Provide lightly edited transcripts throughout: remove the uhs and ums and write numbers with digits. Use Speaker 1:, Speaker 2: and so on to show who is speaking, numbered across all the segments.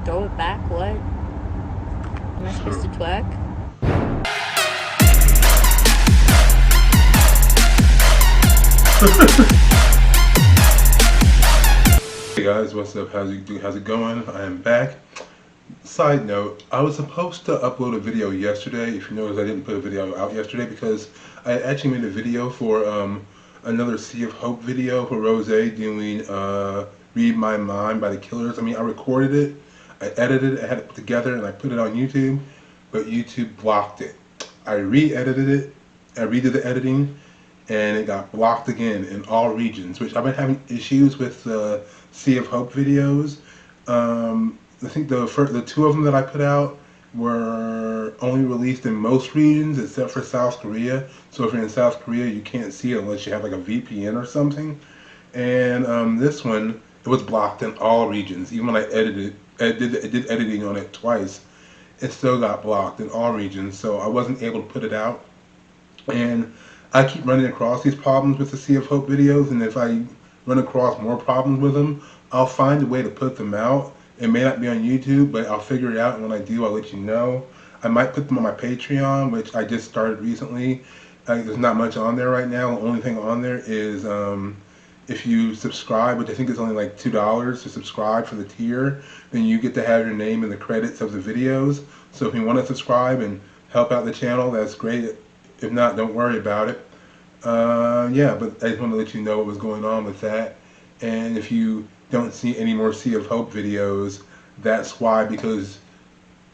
Speaker 1: Throw it back? What? Am I supposed to twerk?
Speaker 2: Hey guys, what's up? How's it going? I am back. Side note, I was supposed to upload a video yesterday. If you notice, I didn't put a video out yesterday because I actually made a video for another Sea of Hope video for Rosé doing Read My Mind by the Killers. I mean, I recorded it, I edited it, I had it put together, and I put it on YouTube, but YouTube blocked it. I re-edited it, I redid the editing, and it got blocked again in all regions, which I've been having issues with the Sea of Hope videos. I think the two of them that I put out were only released in most regions except for South Korea. So if you're in South Korea, you can't see it unless you have like a VPN or something. And this one, it was blocked in all regions. Even when I did editing on it twice, it still got blocked in all regions. So I wasn't able to put it out. And I keep running across these problems with the Sea of Hope videos, and if I run across more problems with them, I'll find a way to put them out. It may not be on YouTube, but I'll figure it out, and when I do, I'll let you know. I might put them on my Patreon, which I just started recently. There's not much on there right now. The only thing on there is if you subscribe, which I think is only like $2 to subscribe for the tier, then you get to have your name in the credits of the videos. So if you want to subscribe and help out the channel, that's great. If not, don't worry about it. Yeah, but I just want to let you know what was going on with that. And if you don't see any more Sea of Hope videos, that's why, because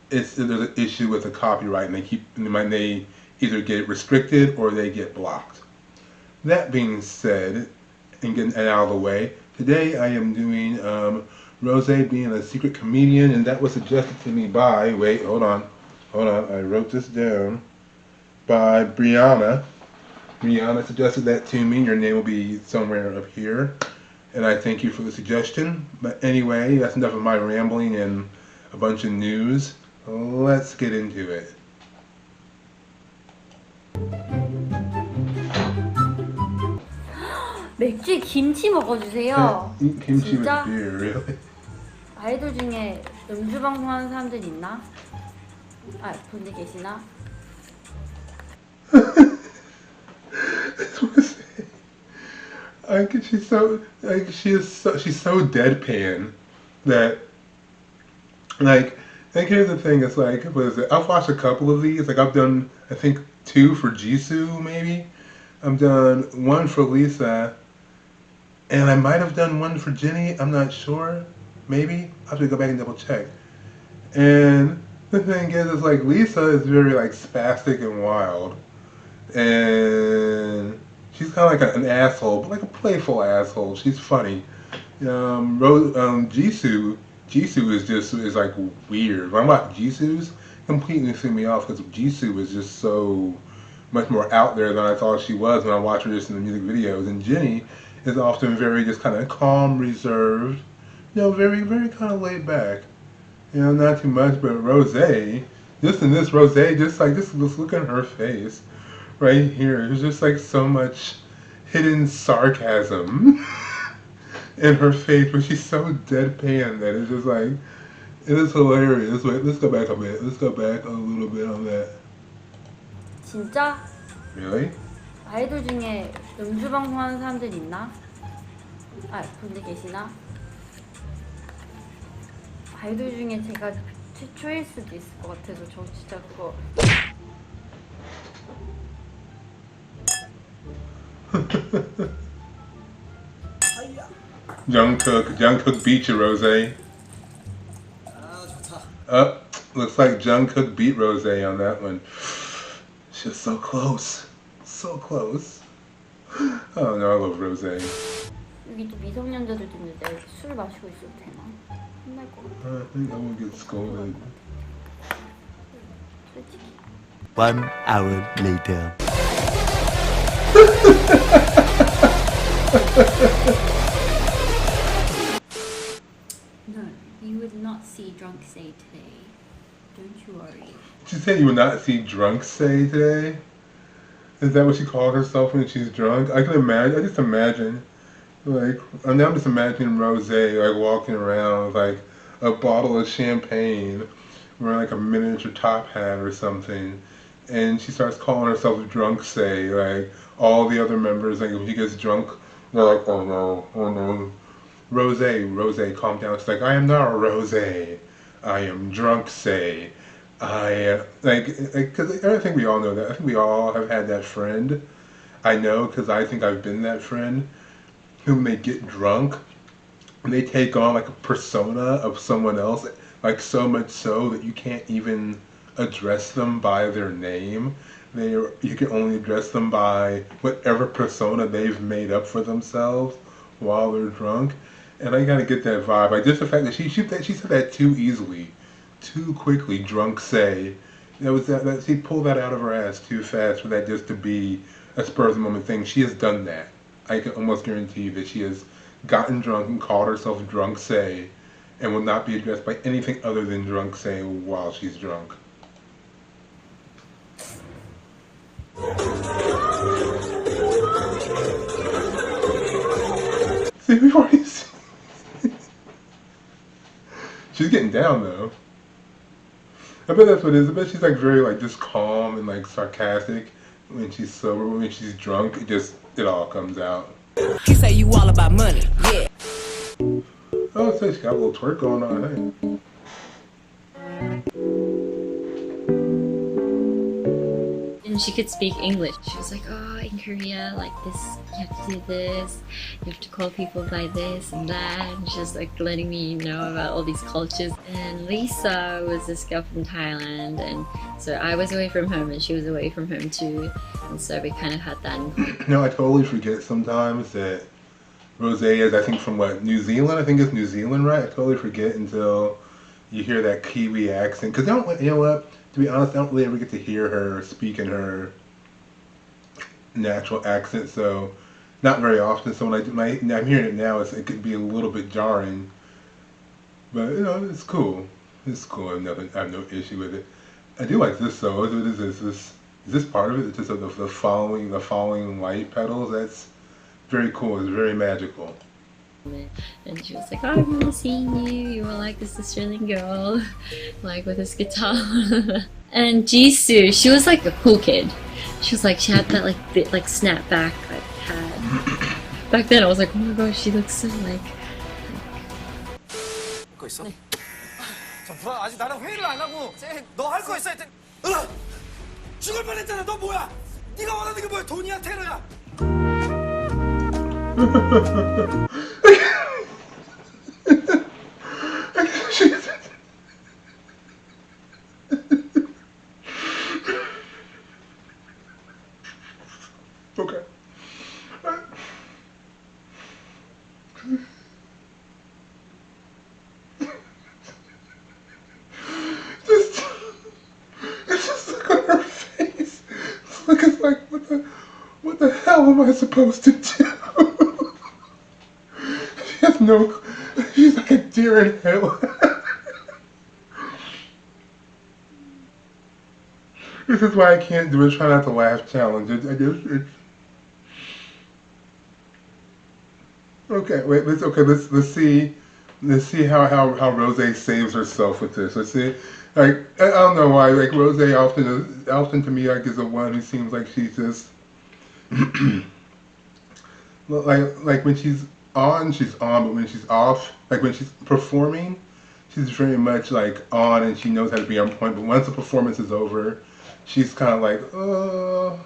Speaker 2: there's an issue with the copyright, and they either get restricted or they get blocked. That being said, and getting it out of the way, today I am doing Rosé being a secret comedian, and that was suggested to me by, wait, hold on, I wrote this down, by Brianna. Brianna suggested that to me. Your name will be somewhere up here. And I thank you for the suggestion. But anyway, that's enough of my rambling and a bunch of news. Let's get into it.
Speaker 1: 맥주에 김치 먹어주세요.
Speaker 2: Eat kimchi
Speaker 1: 진짜?
Speaker 2: with beer, really?
Speaker 1: 아이돌 중에 음주 방송하는 사람들 있나? 아, 분들 계시나?
Speaker 2: She's so deadpan that, like, here's the thing, it's like, what is it? I've watched a couple of these, like I've done, I think 2 for Jisoo maybe. I've done 1 for Lisa, and I might have done 1 for Jenny, I'm not sure, maybe. I'll have to go back and double check. And the thing is like, Lisa is very like spastic and wild, and she's kind of like an asshole, but like a playful asshole. She's funny. Jisoo is like weird. When I watch Jisoo's, completely threw me off because Jisoo is just so much more out there than I thought she was when I watch her just in the music videos. And Jenny is often very just kind of calm, reserved, very, very kind of laid back. Not too much. But Rosé, just in this Rosé, just look at her face right here. There's just like so much hidden sarcasm in her face, but she's so deadpan that it's just like, it is hilarious. Wait, let's go back a bit. Let's go back a little bit on that.
Speaker 1: 진짜?
Speaker 2: Really?
Speaker 1: 아이돌 중에 음주 방송하는 사람들 있나? 아, 분들 계시나? 아이돌 중에 제가 최초일 수도 있을 것 같아서 저 진짜 그거
Speaker 2: Jungkook beat you, Rosé. Looks like Jungkook beat Rosé on that one. She's so close. So close. Oh no, I love Rosé.
Speaker 1: 여기 또 미성년자들도 있는데 술 마시고 있어도 되나? 혼날 것 같아.
Speaker 2: I think I will get scolded.
Speaker 1: 솔직히.
Speaker 3: 1 hour later.
Speaker 1: No, you would not see drunk say today. Don't you worry.
Speaker 2: She said you would not see drunk say today? Is that what she calls herself when she's drunk? I just imagine, like, I'm just imagining Rosé, like, walking around with, like, a bottle of champagne, wearing like a miniature top hat or something, and she starts calling herself drunk. Say like all the other members, like if she gets drunk, they're like, oh no, oh no, Rosé, Rosé, calm down. She's like, I am not Rosé, I am drunk. Say. I because I think we all know that. I think we all have had that friend. I know because I think I've been that friend whom they get drunk and they take on like a persona of someone else, like so much so that you can't even address them by their name. You can only address them by whatever persona they've made up for themselves while they're drunk. And I gotta get that vibe. Like just the fact that she said that too easily, too quickly. Drunk say that she pulled that out of her ass too fast for that just to be a spur of the moment thing. She has done that. I can almost guarantee you that she has gotten drunk and called herself drunk say and will not be addressed by anything other than drunk say while she's drunk. See, we've already seen. She's getting down though. I bet that's what it is. I bet she's like very like just calm and like sarcastic when she's sober. When she's drunk, it all comes out.
Speaker 4: He say you all about money, yeah.
Speaker 2: Oh, so she's got a little twerk going on, hey.
Speaker 1: And she could speak English. She was like, oh, in Korea, like this, you have to do this, you have to call people by this and that. And she was like letting me know about all these cultures. And Lisa was this girl from Thailand, and so I was away from home and she was away from home too. And so we kind of had that in common.
Speaker 2: No, I totally forget sometimes that Rosé is, I think, from what, New Zealand? I think it's New Zealand, right? I totally forget until you hear that Kiwi accent. Because you know what? To be honest, I don't really ever get to hear her speak in her natural accent, so not very often. So when I'm hearing it now, it could be a little bit jarring. But, you know, it's cool. It's cool. I have no issue with it. I do like this, though. What is this? Is this part of it? It's just the falling light petals. That's very cool. It's very magical.
Speaker 1: And she was like, oh, I remember seeing you. You were like this Australian girl, like with this guitar. And Jisoo, she was like a cool kid. She was like, she had that like bit like snapback like hat. Back then I was like, oh my gosh, she looks so like.
Speaker 4: 거 있어? 저 불안 아직 나랑 회의를 안 하고 너 할 거 있어 했더니 죽을 뻔했잖아. 너 뭐야? 네가 원하는 게 뭐야? 돈이야 테러야?
Speaker 2: Okay. It's just look on her face. Look, it's like, what the hell am I supposed to do? She has no, she's like a deer in headlights. This is why I can't do a try not to laugh challenge. It's okay. Wait, let's see how Rosé saves herself with this. Let's see. Like I don't know why. Like Rosé often to me like is the one who seems like she's just like when she's on, but when she's off, like when she's performing, she's very much like on and she knows how to be on point. But once the performance is over, she's kind of like,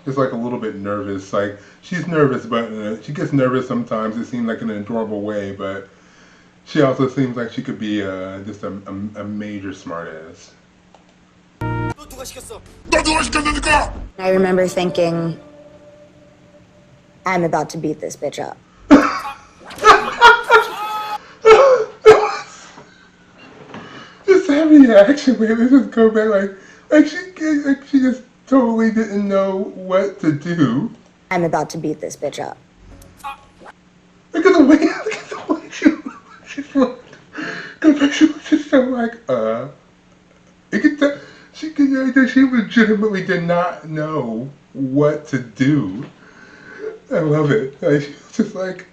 Speaker 2: just like a little bit nervous. Like she's nervous, but she gets nervous sometimes. It seems like in an adorable way, but she also seems like she could be just a major smartass.
Speaker 4: 너 누가 시켰어?
Speaker 5: I remember thinking, I'm about to beat this bitch up.
Speaker 2: Just that reaction, man. Let's just go back like she just totally didn't know what to do.
Speaker 5: I'm about to beat this bitch up.
Speaker 2: Look at the way she's like, because she was just so like, you could tell, she legitimately did not know what to do. I love it. Like, she was just like,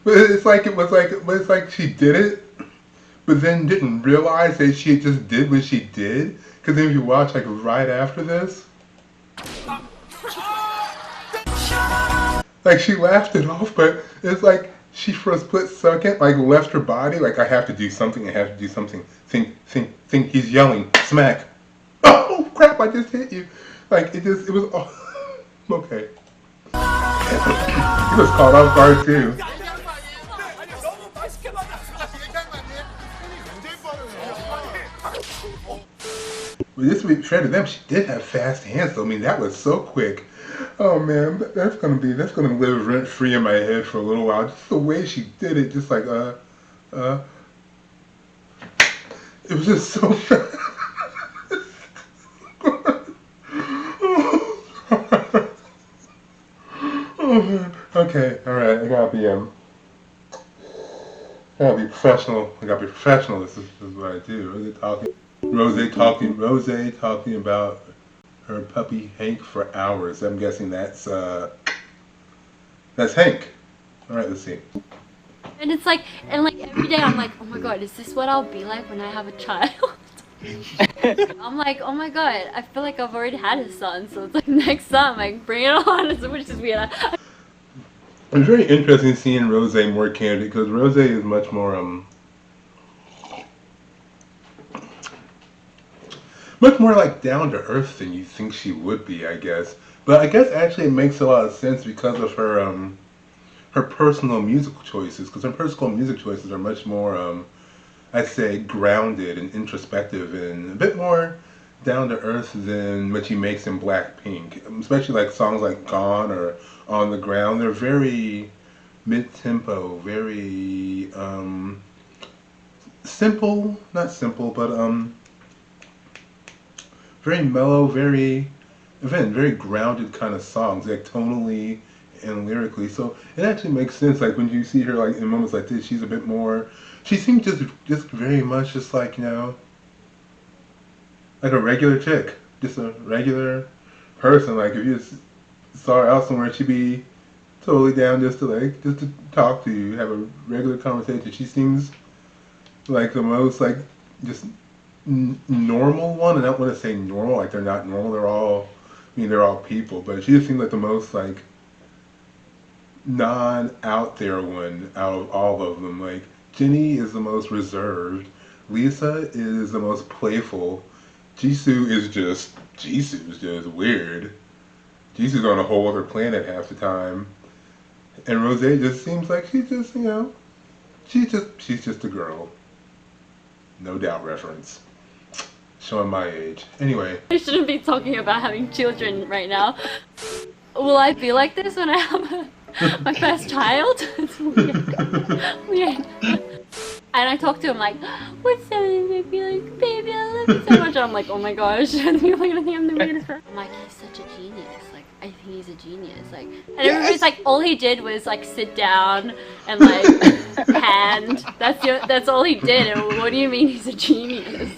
Speaker 2: But it's like she did it, but then didn't realize that she just did what she did. Because then if you watch like right after this, like she laughed it off, but it's like she for a split second like left her body. Like I have to do something. I have to do something. Think. He's yelling. Smack. Oh crap! I just hit you. Like it was. Okay. He was caught off guard too.
Speaker 4: 너무 맛있게 만났어.
Speaker 2: But this week, fair to them, she did have fast hands. So I mean, that was so quick. Oh man, that's gonna live rent free in my head for a little while. Just the way she did it, just like it was just so fast. Oh man. Okay, all right. I gotta be professional. I gotta be professional. This is what I do. Rosé talking about her puppy Hank for hours. I'm guessing that's Hank. All right, let's see.
Speaker 1: And it's like, every day I'm like, oh my god, is this what I'll be like when I have a child? I'm like, oh my god, I feel like I've already had a son, so it's like next son, like bring it on, which is weird.
Speaker 2: It's very interesting seeing Rosé more candid because Rosé is much more like down to earth than you think she would be, I guess. But I guess actually it makes a lot of sense because of her personal musical choices. Because her personal music choices are much more, I'd say, grounded and introspective and a bit more down to earth than what she makes in Blackpink. Especially like songs like Gone or On the Ground. They're very mid-tempo, very simple, not simple, but very mellow, very grounded kind of songs, like tonally and lyrically. So it actually makes sense. Like when you see her, like in moments like this, she's a bit more. She seems just very much just like like a regular chick, just a regular person. Like if you just saw her out somewhere, she'd be totally down just to talk to you, have a regular conversation. She seems like the most like just normal one, and I don't want to say normal like they're not normal. They're all people, but she just seems like the most like non-out there one out of all of them. Like Jennie is the most reserved, Lisa is the most playful, Jisoo is just weird. Jisoo's on a whole other planet half the time, and Rosé just seems like she's just a girl. No Doubt reference. Showing my age. Anyway.
Speaker 1: I shouldn't be talking about having children right now. Will I be like this when I have my first child? It's weird. And I talk to him like, what's that? And they'd be like, baby, I love you so much. And I'm like, oh my gosh. And people are gonna think I'm the weirdest person. I'm like, he's such a genius. Like, I think he's a genius. Like, and everybody's like, all he did was like sit down and like hand. That's all he did. And what do you mean he's a genius?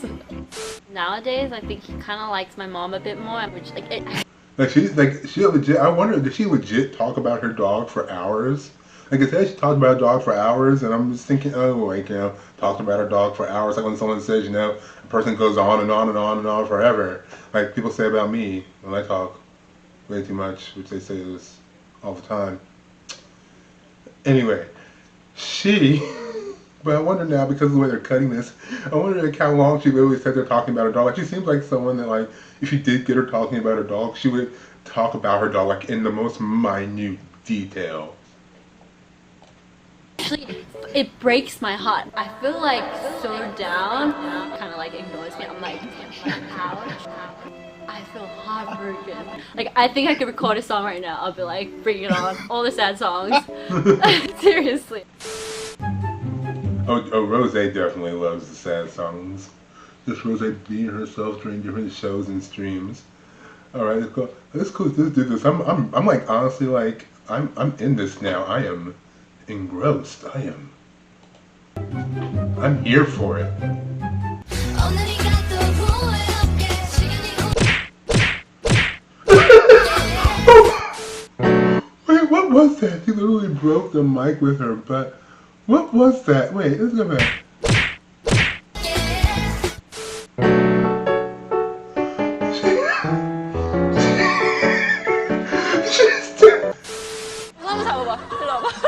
Speaker 1: Nowadays, I think he kind of likes my mom a bit more, which
Speaker 2: she legit. I wonder, did she legit talk about her dog for hours? Like I said, she talked about her dog for hours, and I'm just thinking, oh, like talked about her dog for hours. Like when someone says, a person goes on and on and on and on forever. Like people say about me when I talk way too much, which they say this all the time. Anyway, but I wonder now, because of the way they're cutting this, I wonder like how long she literally said they're talking about her dog. Like she seems like someone that like, if you did get her talking about her dog, she would talk about her dog like in the most minute detail.
Speaker 1: actually, it breaks my heart. I feel like so down, kind of like ignores me. I'm like, ouch. I feel heartbroken. Like, I think I could record a song right now. I'll be like, bring it on. All the sad songs. Seriously.
Speaker 2: Oh, Rosé definitely loves the sad songs. Just Rosé being herself during different shows and streams. All right, let's go. Let's do this. I'm like honestly like I'm in this now. I am engrossed. I'm here for it. Wait, what was that? She literally broke the mic with her butt. What was that? Wait, let's go back.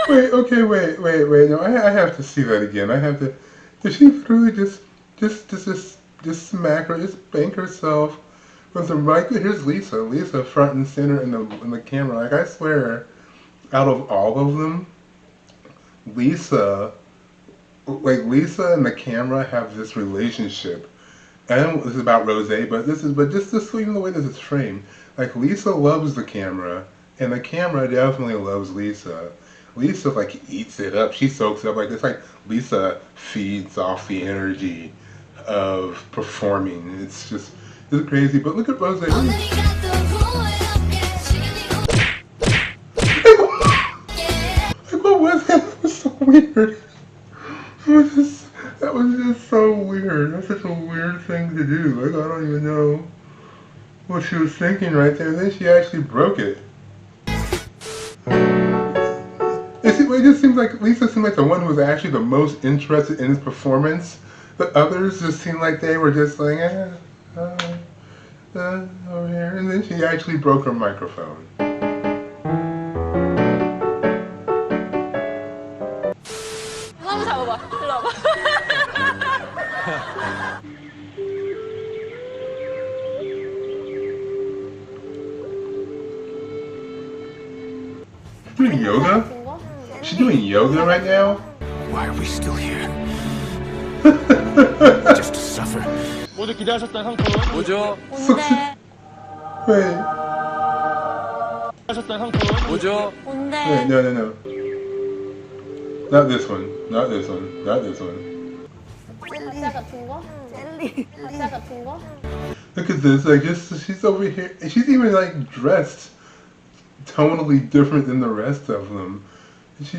Speaker 2: Wait, okay, wait. No, I have to see that again. I have to. Did she literally just smack her, just bank herself from the right? Here's Lisa. Lisa front and center in the camera. Like I swear, out of all of them, Lisa, Lisa and the camera have this relationship. And this is about Rosé, but just even the way this is framed. Like Lisa loves the camera, and the camera definitely loves Lisa. Lisa like eats it up. She soaks it up. Like it's like Lisa feeds off the energy of performing. It's crazy. But look at Rosé. Like what was that? That was so weird. That was just so weird. That's such a weird thing to do. Like I don't even know what she was thinking right there. And then she actually broke it. It just seems like Lisa seemed like the one who was actually the most interested in his performance. The others just seemed like they were just like, over here. And then she actually broke her microphone. Doing yoga? She's doing yoga right now?
Speaker 4: Why are we still here? Just to suffer. 모두 기대하셨던 상품 뭐죠?
Speaker 2: Wait.
Speaker 4: 하셨던 상품 뭐죠?
Speaker 2: Wait, no. Not this one. Not this one. Not this one. Look at this. Like, she's over here. She's even like dressed tonally different than the rest of them. She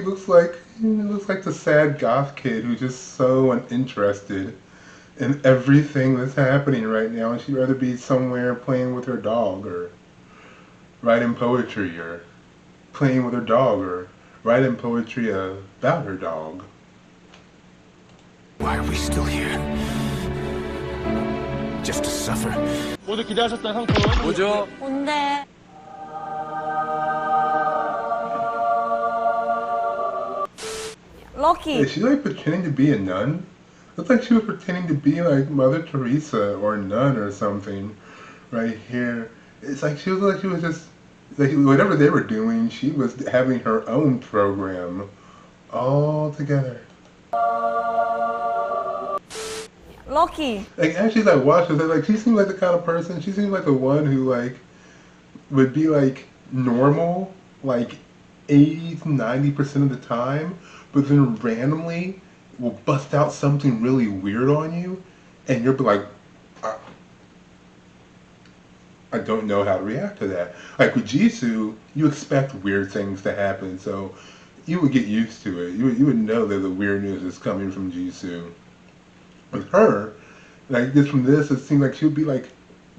Speaker 2: looks like the sad goth kid who's just so uninterested in everything that's happening right now, and she'd rather be somewhere playing with her dog or writing poetry or playing with her dog or writing poetry about her dog.
Speaker 4: Why are we still here? Just to suffer. 모두 기대하셨던 상품 뭐죠?
Speaker 5: 뭔데? Lucky.
Speaker 2: Is she like pretending to be a nun? Looks like she was pretending to be like Mother Teresa or a nun or something right here. It's like she was just like whatever they were doing, she was having her own program all together.
Speaker 5: Lucky.
Speaker 2: Like actually like watch her, like she seemed like the kind of person, she seemed like the one who like would be like normal like 80 to 90% of the time, but then randomly will bust out something really weird on you, and you'll be like, I don't know how to react to that. Like with Jisoo, you expect weird things to happen, so you would get used to it. You would know that the weirdness is coming from Jisoo. With her, like just from this, it seemed like she would be like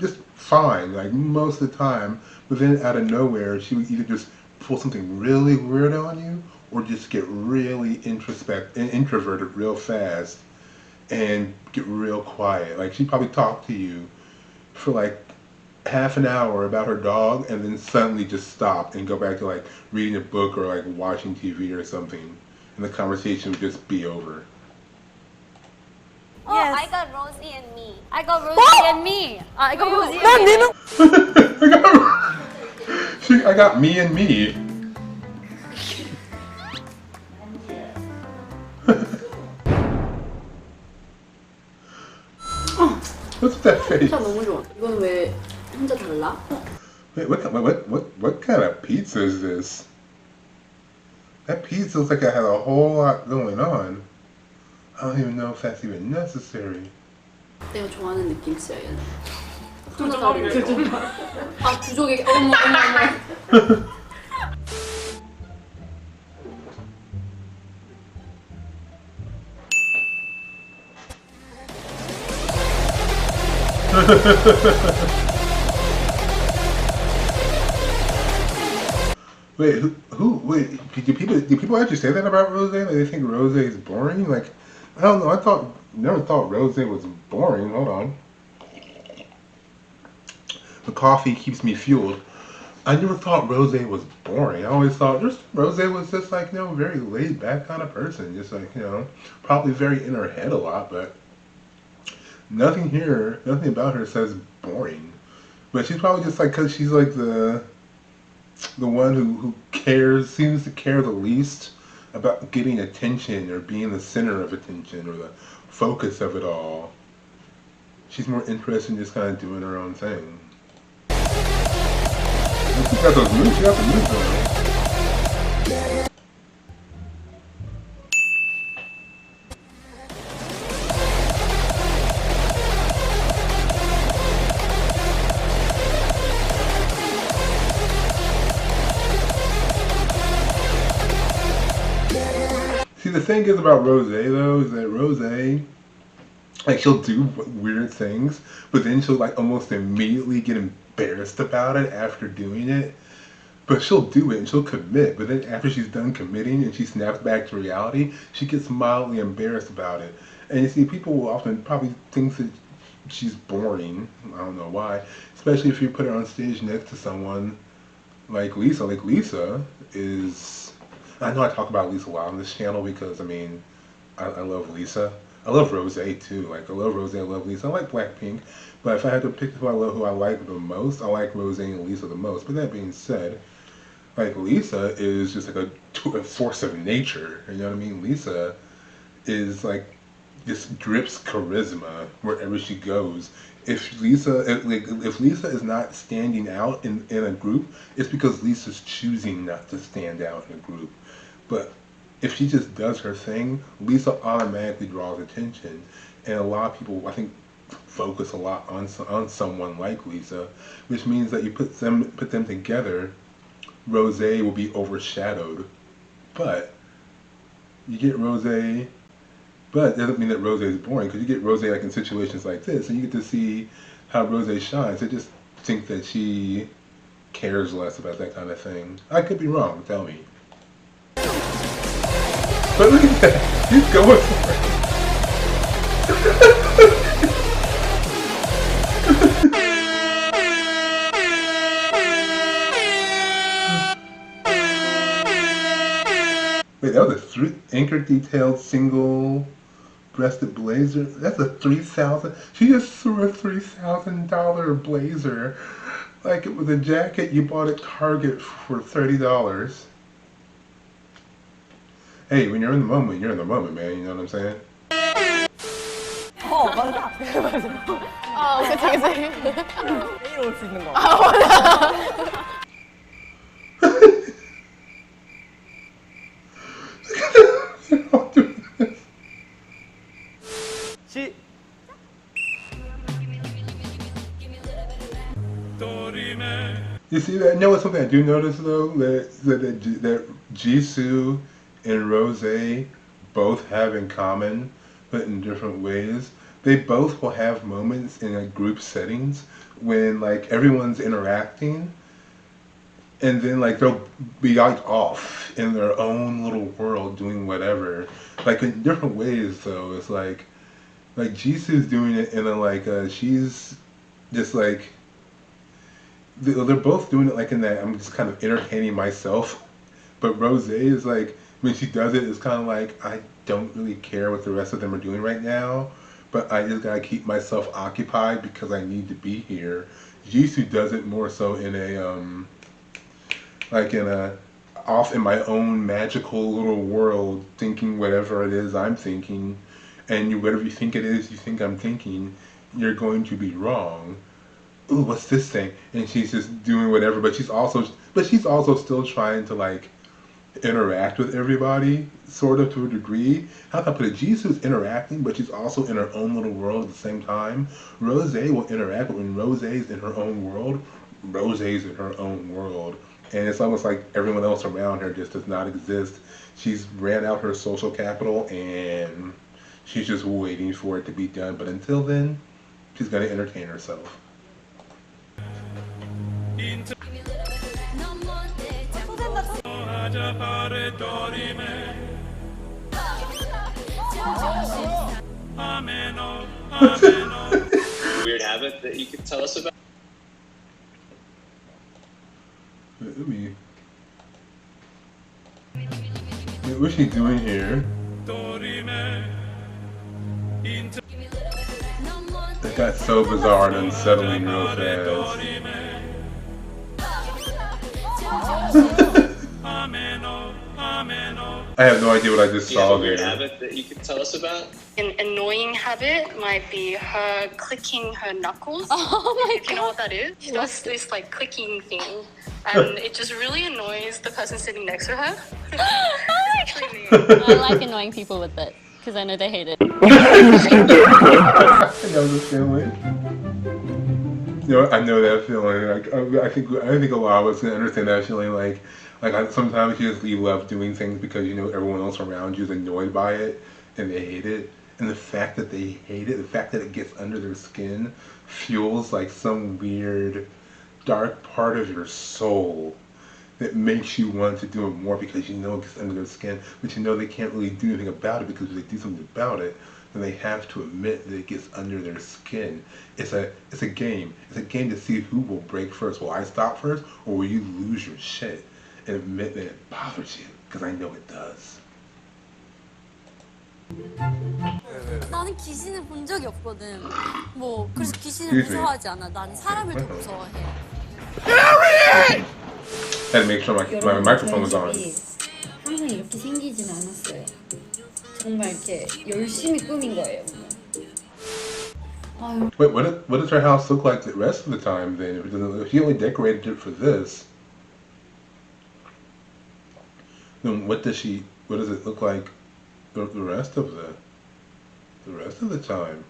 Speaker 2: just fine, like most of the time, but then out of nowhere, she would either just pull something really weird on you, or just get really introverted real fast and get real quiet. Like she probably talked to you for like half an hour about her dog and then suddenly just stop and go back to like reading a book or like watching TV or something, and the conversation would just be over.
Speaker 6: Oh,
Speaker 5: Yes.
Speaker 6: I got Rosie and me. I got Rosie and me. I got Rosie and me.
Speaker 2: I got me and me. What's that face?
Speaker 7: 너무 좋아. 이건 왜 혼자 달라?
Speaker 2: Wait, what kind of pizza is this? That pizza looks like it had a whole lot going on. I don't even know if that's even necessary.
Speaker 7: 내가 좋아하는 느낌 있어요, 얘는. 혼자 다리는 거. 아, 부족이 어머.
Speaker 2: Wait, wait, do people actually say that about Rosé? Like they think Rosé is boring? Like, I don't know. Never thought Rosé was boring. Hold on. The coffee keeps me fueled. I never thought Rosé was boring. I always thought Rosé was just like, very laid back kind of person. Just like, probably very in her head a lot, but nothing about her says boring. But she's probably just like, cause she's like the one who seems to care the least about getting attention or being the center of attention or the focus of it all. She's more interested in just kind of doing her own thing. And she got those moves. She got the moves on. See, the thing is about Rosé though is that Rosé, like she'll do weird things, but then she'll like almost immediately get embarrassed about it after doing it. But she'll do it and she'll commit. But then after she's done committing and she snaps back to reality, she gets mildly embarrassed about it. And you see, people will often probably think that she's boring. I don't know why. Especially if you put her on stage next to someone like Lisa. Like Lisa is. I know I talk about Lisa a lot on this channel because I love Lisa. I love Rosé too. Like I love Rosé, I love Lisa. I like Blackpink, but if I had to pick who I like the most, I like Rosé and Lisa the most. But that being said, like Lisa is just like a force of nature. You know what I mean? Lisa is like just drips charisma wherever she goes. If Lisa is not standing out in a group, it's because Lisa's choosing not to stand out in a group. But if she just does her thing, Lisa automatically draws attention, and a lot of people, I think, focus a lot on someone like Lisa, which means that you put them together, Rosé will be overshadowed. But you get Rosé, but it doesn't mean that Rosé is boring, because you get Rosé like in situations like this, and you get to see how Rosé shines. I just think that she cares less about that kind of thing. I could be wrong. Tell me. But look at that. He's going for it. Wait, that was a anchor detailed single breasted blazer. That's a 3,000. She just threw a $3,000 blazer. Like it was a jacket you bought at Target for $30. Hey, when you're in the moment, you're in the moment, man. You know what I'm saying?
Speaker 5: 맞아.
Speaker 6: 그치.
Speaker 5: 내일 올 수 있는 거.
Speaker 4: 시.
Speaker 2: You see that? You know what's something I do notice though? That Jisoo and Rosé both have in common, but in different ways. They both will have moments in like group settings when like everyone's interacting, and then like they'll be like off in their own little world doing whatever, like in different ways though. It's like Jisoo's doing it, and then she's just like they're both doing it like in that I'm just kind of entertaining myself. But Rosé is like, when she does it, it's kind of like, I don't really care what the rest of them are doing right now, but I just gotta keep myself occupied because I need to be here. Jisoo does it more so in a off in my own magical little world, thinking whatever it is I'm thinking, and whatever you think it is you think I'm thinking, you're going to be wrong. Ooh, what's this thing? And she's just doing whatever, but she's also still trying to like interact with everybody, sort of, to a degree. How can I put it? Jisoo's interacting, but she's also in her own little world at the same time. Rosé will interact, but when Rosé's in her own world, Rosé's in her own world. And it's almost like everyone else around her just does not exist. She's ran out her social capital, and she's just waiting for it to be done. But until then, she's gonna entertain herself.
Speaker 5: 또 된다, 또
Speaker 8: Weird habit that you could tell us about?
Speaker 2: Let me. What's she doing here? It got so bizarre and unsettling real fast. I have no idea what I just
Speaker 8: Do you have
Speaker 2: saw
Speaker 8: a weird
Speaker 2: there.
Speaker 8: habit that you could tell us about?
Speaker 7: An annoying habit might be her clicking her knuckles.
Speaker 6: Oh my
Speaker 7: If you know what that is, she does this like clicking thing, and it just really annoys the person sitting next to her. It's actually me.
Speaker 6: I like annoying people with it because I know they hate it.
Speaker 2: I know the feeling. You know, I know that feeling. Like, I think a lot of us can understand that feeling. Sometimes you just love doing things because you know everyone else around you is annoyed by it and they hate it. And the fact that they hate it, the fact that it gets under their skin, fuels like some weird, dark part of your soul that makes you want to do it more because you know it gets under their skin, but you know they can't really do anything about it because if they do something about it, then they have to admit that it gets under their skin. It's a game. It's a game to see who will break first. Will I stop first, or will you lose your shit and admit that it bothers you? Because I know it does.
Speaker 6: 나는 귀신을 본 적이 없거든. 뭐 그래서 귀신을
Speaker 2: Excuse me.
Speaker 6: 무서워하지 않아. 난 사람을 더 무서워해.
Speaker 2: Had to make sure my microphone was on.
Speaker 1: 항상 이렇게 생기진 않았어요. 정말 이렇게 열심히 꾸민 거예요. 아유.
Speaker 2: Wait, what does her house look like the rest of the time then? If she only decorated it for this, then what does it look like the rest of the time?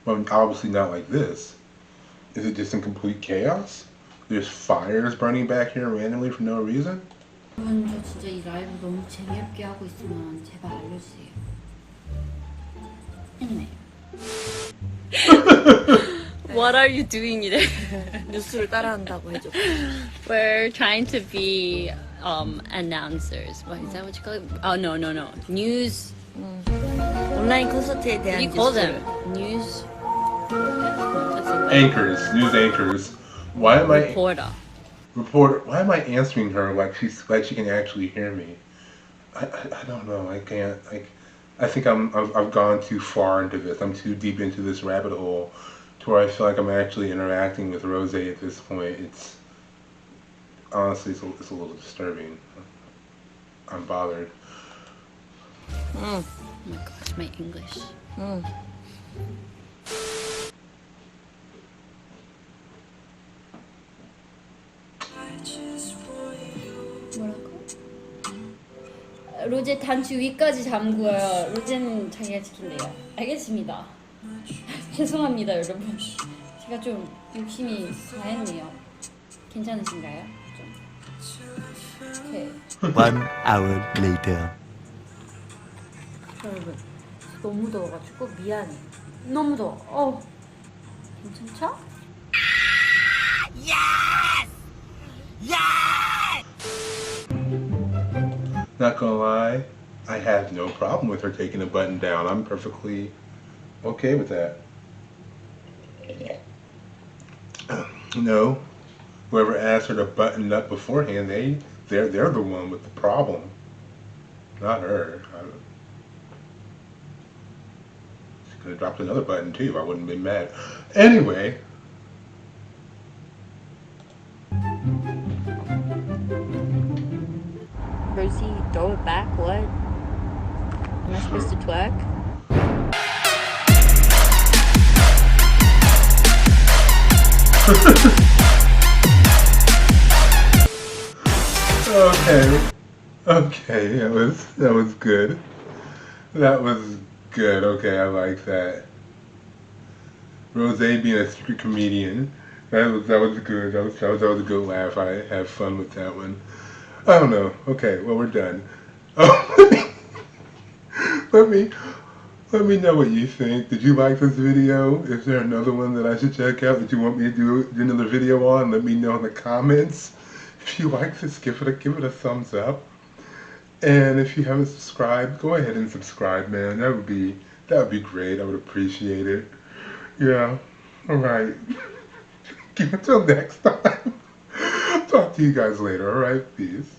Speaker 2: Well, obviously not like this. Is it just in complete chaos? There's fires burning back here randomly for no reason?
Speaker 1: 여러분 저 진짜 이 라이브 너무 재미없게 하고 있으면 제발 알려주세요. Anyway.
Speaker 6: What are you doing 이래?
Speaker 5: 뉴스를 따라한다고 해줘.
Speaker 6: We're trying to be announcers. What is that what you call it? Oh no. News.
Speaker 5: 온라인 콘서트에
Speaker 6: What do
Speaker 5: 대한
Speaker 6: you call them?
Speaker 5: 뉴스를.
Speaker 6: News.
Speaker 2: News anchors. Why am I
Speaker 6: Reporter.
Speaker 2: Why am I answering her like she can actually hear me? I don't know. I can't. I think I've gone too far into this. I'm too deep into this rabbit hole to where I feel like I'm actually interacting with Rosé at this point. It's honestly it's a little disturbing. I'm bothered.
Speaker 6: Oh my gosh, my English.
Speaker 1: 뭐라고? 로제 단추 위까지 잠그어요. 로제는 자기가 지킨대요. 알겠습니다. 죄송합니다, 여러분. 제가 좀 욕심이 과했네요. 괜찮으신가요? 좀. 오케이.
Speaker 3: 1 hour later.
Speaker 1: 여러분, 너무 더워가지고 미안해. 너무 더워. 괜찮죠?
Speaker 2: Not gonna lie, I have no problem with her taking the button down. I'm perfectly okay with that. No, whoever asked her to button up beforehand, they're the one with the problem, not her. She could have dropped another button too. I wouldn't have been mad. Anyway.
Speaker 6: Rosie, throw it back. What? Am I supposed to twerk?
Speaker 2: Okay, that was good. That was good. Okay, I like that. Rosé being a secret comedian. That was good. That was a good laugh. I had fun with that one. I don't know. Okay, well we're done. Oh, let me know what you think. Did you like this video? Is there another one that I should check out that you want me to do another video on? Let me know in the comments. If if you like this, give it a thumbs up. And if you haven't subscribed, go ahead and subscribe, man. That would be great. I would appreciate it. Yeah. All right. Until next time. Talk to you guys later. All right. Peace.